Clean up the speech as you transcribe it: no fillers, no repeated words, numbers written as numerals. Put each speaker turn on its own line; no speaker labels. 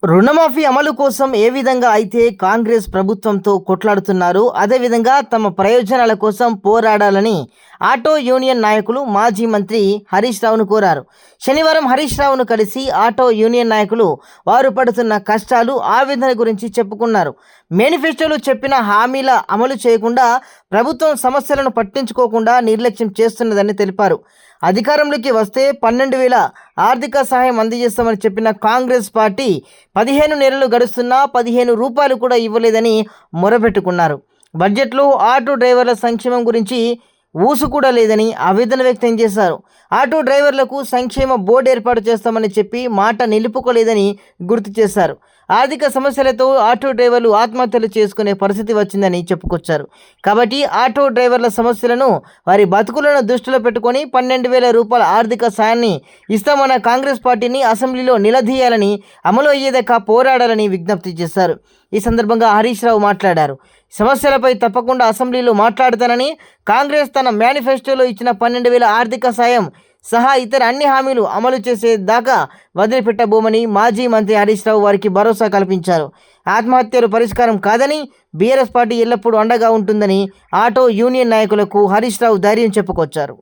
రుణమాఫీ అమలు కోసం ఏ విధంగా అయితే కాంగ్రెస్ ప్రభుత్వంతో కొట్లాడుతున్నారో అదేవిధంగా తమ ప్రయోజనాల కోసం పోరాడాలని ఆటో యూనియన్ నాయకులు మాజీ మంత్రి హరీష్ రావును కోరారు. శనివారం హరీష్ రావును కలిసి ఆటో యూనియన్ నాయకులు వారు పడుతున్న కష్టాలు, ఆవేదన గురించి చెప్పుకున్నారు. మేనిఫెస్టోలో చెప్పిన హామీల అమలు చేయకుండా ప్రభుత్వం సమస్యలను పట్టించుకోకుండా నిర్లక్ష్యం చేస్తున్నదని తెలిపారు. అధికారంలోకి వస్తే 12,000 ఆర్థిక సహాయం అందజేస్తామని చెప్పిన కాంగ్రెస్ పార్టీ 15 నెలలు గడుస్తున్నా 15 రూపాయలు కూడా ఇవ్వలేదని మొరపెట్టుకున్నారు. బడ్జెట్లో ఆటో డ్రైవర్ల సంక్షేమం గురించి ఊసు కూడా లేదని ఆవేదన వ్యక్తం చేశారు. ఆటో డ్రైవర్లకు సంక్షేమ బోర్డు ఏర్పాటు చేస్తామని చెప్పి మాట నిలుపుకోలేదని గుర్తు చేశారు. ఆర్థిక సమస్యలతో ఆటో డ్రైవర్లు ఆత్మహత్యలు చేసుకునే పరిస్థితి వచ్చిందని చెప్పుకొచ్చారు. కాబట్టి ఆటో డ్రైవర్ల సమస్యలను, వారి బతుకులను దృష్టిలో పెట్టుకొని 12,000 రూపాయల ఆర్థిక సాయాన్ని ఇస్తామన్న కాంగ్రెస్ పార్టీని అసెంబ్లీలో నిలదీయాలని, అమలు అయ్యేదాకా పోరాడాలని విజ్ఞప్తి చేశారు. ఈ సందర్భంగా హరీష్ రావు మాట్లాడారు. సమస్యలపై తప్పకుండా అసెంబ్లీలో మాట్లాడతానని, కాంగ్రెస్ తన మేనిఫెస్టోలో ఇచ్చిన 12,000 ఆర్థిక సాయం సహా ఇతర అన్ని హామీలు అమలు చేసేదాకా వదిలిపెట్టబోమని మాజీ మంత్రి హరీష్ రావు వారికి భరోసా కల్పించారు. ఆత్మహత్యలు పరిష్కారం కాదని, బీఆర్ఎస్ పార్టీ ఎల్లప్పుడూ అండగా ఉంటుందని ఆటో యూనియన్ నాయకులకు హరీష్ రావు ధైర్యం చెప్పుకొచ్చారు.